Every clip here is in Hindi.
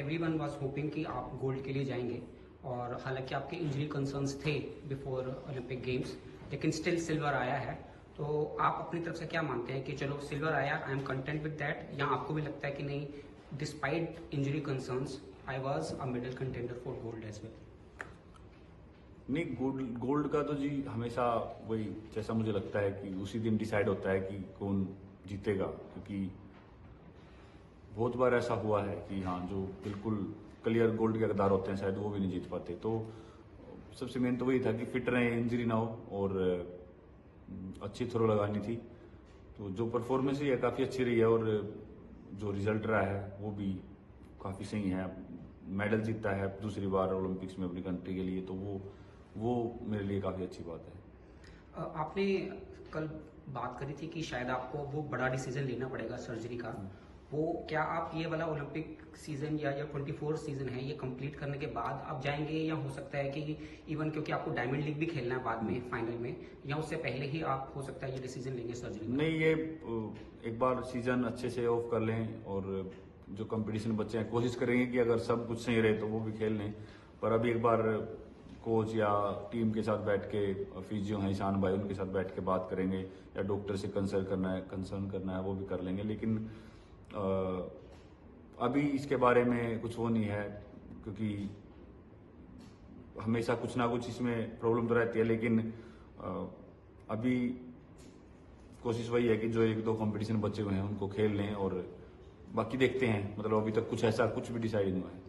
एवरीवन वाज होपिंग कि आप गोल्ड के लिए जाएंगे, और हालांकि आपके इंजरी कंसर्न्स थे बिफोर ओलंपिक गेम्स, लेकिन स्टिल सिल्वर आया है। तो आप अपनी तरफ से क्या मानते हैं कि चलो सिल्वर आया, I am content with that, या आपको भी लगता है कि नहीं, despite injury concerns I was a medal contender for gold as well? नहीं, गोल्ड का तो जी हमेशा वही, जैसा मुझे लगता है कि उसी दिन डिसाइड होता है कि कौन जीतेगा, क्योंकि बहुत बार ऐसा हुआ है कि हाँ, जो बिल्कुल क्लियर गोल्ड के हकदार होते हैं शायद वो भी नहीं जीत पाते। तो सबसे मेन तो वही था कि फिट रहे, इंजरी ना हो और अच्छी थ्रो लगानी थी। तो जो परफॉर्मेंस है काफ़ी अच्छी रही है और जो रिजल्ट रहा है वो भी काफ़ी सही है। मेडल जीतता है दूसरी बार ओलंपिक्स में अपनी कंट्री के लिए, तो वो मेरे लिए काफ़ी अच्छी बात है। आपने कल बात करी थी कि शायद आपको वो बड़ा डिसीजन लेना पड़ेगा सर्जरी का। वो क्या आप ये वाला ओलंपिक सीजन या 24 सीजन है, ये कंप्लीट करने के बाद आप जाएंगे, या हो सकता है कि इवन क्योंकि आपको डायमंड लीग भी खेलना है बाद में फाइनल में, या उससे पहले ही आप हो सकता है ये डिसीजन लेंगे सर्जरी? नहीं, ये एक बार सीजन अच्छे से ऑफ कर लें और जो कंपटीशन बच्चे हैं कोशिश करेंगे कि अगर सब कुछ सही रहे तो वो भी खेल लें। पर अभी एक बार कोच या टीम के साथ बैठ के, फिजियो हैं ईशान भाई, उनके साथ बैठ के बात करेंगे, या डॉक्टर से कंसर्न करना है वो भी कर लेंगे। लेकिन अभी इसके बारे में कुछ वो नहीं है, क्योंकि हमेशा कुछ ना कुछ इसमें प्रॉब्लम तो रहती है। लेकिन अभी कोशिश वही है कि जो एक दो कंपटीशन बचे हुए हैं उनको खेल लें, और बाकी देखते हैं। मतलब अभी तक कुछ भी डिसाइड नहीं हुआ है।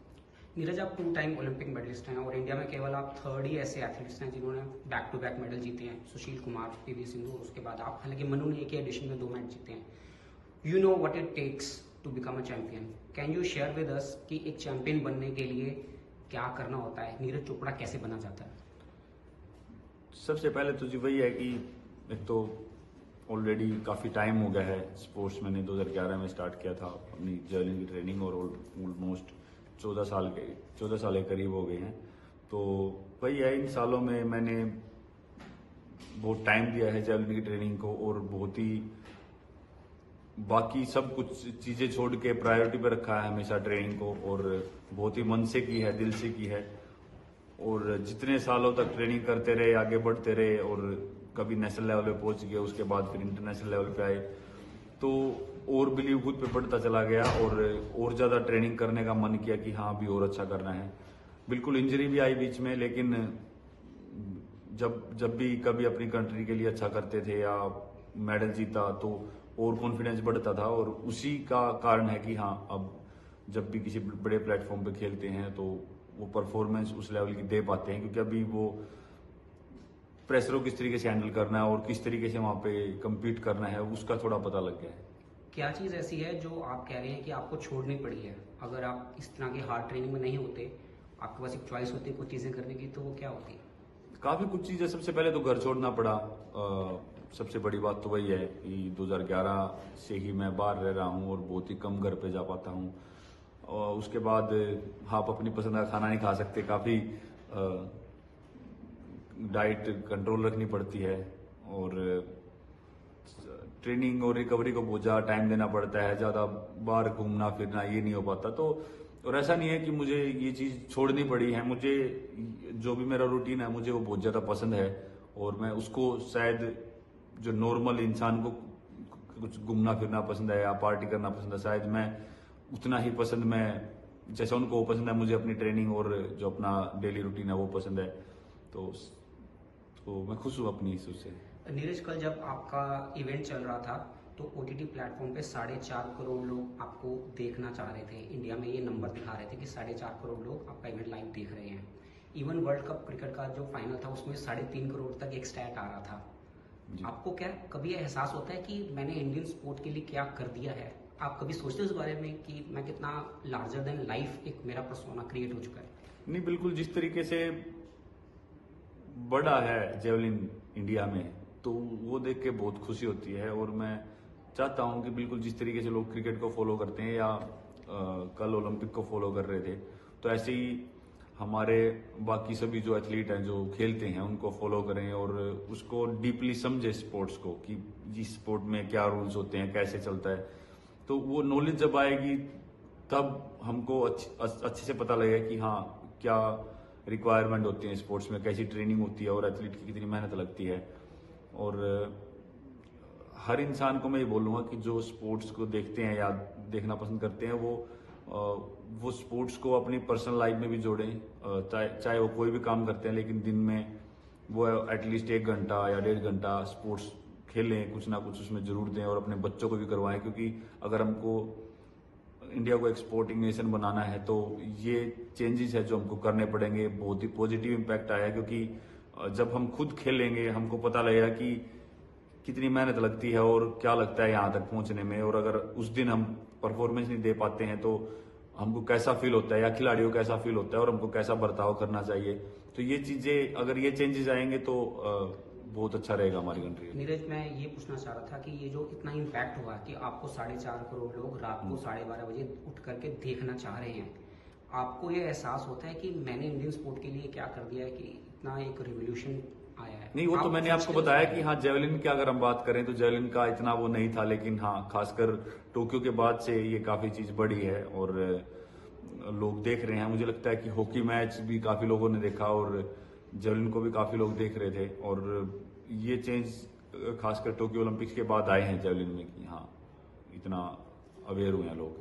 नीरज, आप 2 टाइम ओलंपिक मेडलिस्ट हैं, और इंडिया में केवल आप 3rd ही ऐसे एथलीट्स हैं जिन्होंने बैक टू बैक मेडल जीते हैं। सुशील कुमार, पीवी सिंधु, और उसके बाद आप। हालांकि मनु ने एक ही एडिशन में 2 मैच जीते हैं। You know what it takes to become a champion. Can you share with us कि एक चैंपियन बनने के लिए क्या करना होता है? नीरज चोपड़ा कैसे बना जाता है? सबसे पहले तो जी वही है कि एक तो ऑलरेडी काफ़ी टाइम हो गया है स्पोर्ट्स। मैंने 2011 में स्टार्ट किया था अपनी जर्नी की ट्रेनिंग, और ऑलमोस्ट 14 साल के करीब हो गए हैं। तो वही है, इन सालों में मैंने बहुत टाइम दिया है जर्नी की ट्रेनिंग को, और बहुत ही बाकी सब कुछ चीज़ें छोड़ के प्रायोरिटी पर रखा है हमेशा ट्रेनिंग को, और बहुत ही मन से की है, दिल से की है। और जितने सालों तक ट्रेनिंग करते रहे, आगे बढ़ते रहे, और कभी नेशनल लेवल पे पहुंच गए, उसके बाद फिर इंटरनेशनल लेवल पे आए, तो और बिलीव खुद पे बढ़ता चला गया, और ज़्यादा ट्रेनिंग करने का मन किया कि हाँ अभी और अच्छा करना है। बिल्कुल इंजरी भी आई बीच में, लेकिन जब भी कभी अपनी कंट्री के लिए अच्छा करते थे या मेडल जीता तो और कॉन्फिडेंस बढ़ता था। और उसी का कारण है कि हाँ, अब जब भी किसी बड़े प्लेटफॉर्म पे खेलते हैं तो वो परफॉर्मेंस उस लेवल की दे पाते हैं, क्योंकि अभी वो प्रेशर को किस तरीके से हैंडल करना है और किस तरीके से वहाँ पे कम्पीट करना है उसका थोड़ा पता लग गया है। क्या चीज़ ऐसी है जो आप कह रहे हैं कि आपको छोड़नी पड़ी है? अगर आप इस तरह की हार्ड ट्रेनिंग में नहीं होते, आपके पास एक चॉइस होती है कुछ चीज़ें करने की, तो वो क्या होती है? काफ़ी कुछ चीज़ें। सबसे पहले तो घर छोड़ना पड़ा। सबसे बड़ी बात तो वही है कि 2011 से ही मैं बाहर रह रहा हूँ और बहुत ही कम घर पे जा पाता हूँ। और उसके बाद आप अपनी पसंद का खाना नहीं खा सकते, काफ़ी डाइट कंट्रोल रखनी पड़ती है, और ट्रेनिंग और रिकवरी को बहुत ज़्यादा टाइम देना पड़ता है। ज़्यादा बाहर घूमना फिरना ये नहीं हो पाता। तो और ऐसा नहीं है कि मुझे ये चीज़ छोड़नी पड़ी है, मुझे जो भी मेरा रूटीन है मुझे वो बहुत ज़्यादा पसंद है, और मैं उसको शायद जो नॉर्मल इंसान को कुछ घूमना फिरना पसंद है या पार्टी करना पसंद है, शायद मैं उतना ही पसंद, मैं जैसा उनको वो पसंद है, मुझे अपनी ट्रेनिंग और जो अपना डेली रूटीन है वो पसंद है। तो मैं खुश हूँ अपनी इस उससे। नीरज, कल जब आपका इवेंट चल रहा था तो OTT प्लेटफॉर्म पे 4.5 करोड़ लोग आपको देखना चाह रहे थे। इंडिया में ये नंबर दिखा रहे थे कि 4.5 करोड़ लोग आपका इवेंट लाइव देख रहे हैं। इवन वर्ल्ड कप क्रिकेट का जो फाइनल था उसमें 3.5 करोड़ तक एक स्टैट आ रहा था। आपको क्या कभी एहसास होता है कि मैंने इंडियन स्पोर्ट के लिए क्या कर दिया है? आप कभी सोचते हो इस बारे में कि मैं कितना लार्जर देन लाइफ एक मेरा पर्सोना क्रिएट हो चुका है? नहीं, बिल्कुल। जिस तरीके से बड़ा है जेवलिन इंडिया में, तो वो देख के बहुत खुशी होती है। और मैं चाहता हूं कि बिल्कुल जिस तरीके से लोग क्रिकेट को फॉलो करते हैं या कल ओलंपिक को फॉलो कर रहे थे, तो ऐसे ही हमारे बाकी सभी जो एथलीट हैं जो खेलते हैं उनको फॉलो करें, और उसको डीपली समझे स्पोर्ट्स को, कि जिस स्पोर्ट में क्या रूल्स होते हैं, कैसे चलता है। तो वो नॉलेज जब आएगी तब हमको अच्छे से पता लगेगा कि हाँ क्या रिक्वायरमेंट होती है स्पोर्ट्स में, कैसी ट्रेनिंग होती है और एथलीट की कितनी मेहनत लगती है। और हर इंसान को मैं ये बोलूँगा कि जो स्पोर्ट्स को देखते हैं या देखना पसंद करते हैं वो स्पोर्ट्स को अपनी पर्सनल लाइफ में भी जोड़ें। चाहे वो कोई भी काम करते हैं, लेकिन दिन में वो एटलीस्ट 1 घंटा या 1.5 घंटा स्पोर्ट्स खेलें, कुछ ना कुछ उसमें जरूर दें और अपने बच्चों को भी करवाएं। क्योंकि अगर हमको इंडिया को एक स्पोर्टिंग नेशन बनाना है तो ये चेंजेस है जो हमको करने पड़ेंगे। बहुत ही पॉजिटिव इम्पैक्ट आया, क्योंकि जब हम खुद खेलेंगे हमको पता लगेगा कि कितनी मेहनत लगती है और क्या लगता है यहाँ तक पहुंचने में। और अगर उस दिन हम परफॉर्मेंस नहीं दे पाते हैं तो हमको कैसा फील होता है या खिलाड़ियों को कैसा फील होता है और हमको कैसा बर्ताव करना चाहिए। तो ये चीजें, अगर ये चेंजेस आएंगे तो बहुत अच्छा रहेगा हमारी कंट्री में। नीरज, मैं ये पूछना चाह रहा था कि ये जो इतना इम्पैक्ट हुआ कि आपको 4.5 करोड़ लोग रात को 12:30 बजे उठ करके देखना चाह रहे हैं, आपको ये एहसास होता है कि मैंने इंडियन स्पोर्ट के लिए क्या कर दिया है कि इतना एक रिवोल्यूशन आया है? नहीं, वो तो मैंने आपको बताया कि हाँ, जेवलिन की अगर हम बात करें तो जेवलिन का इतना वो नहीं था, लेकिन हाँ खासकर टोक्यो के बाद से ये काफी चीज बढ़ी है और लोग देख रहे हैं। मुझे लगता है कि हॉकी मैच भी काफी लोगों ने देखा और जेवलिन को भी काफी लोग देख रहे थे। और ये चेंज खासकर टोक्यो ओलंपिक्स के बाद आए हैं जेवलिन में कि हाँ इतना अवेयर हुए हैं लोग।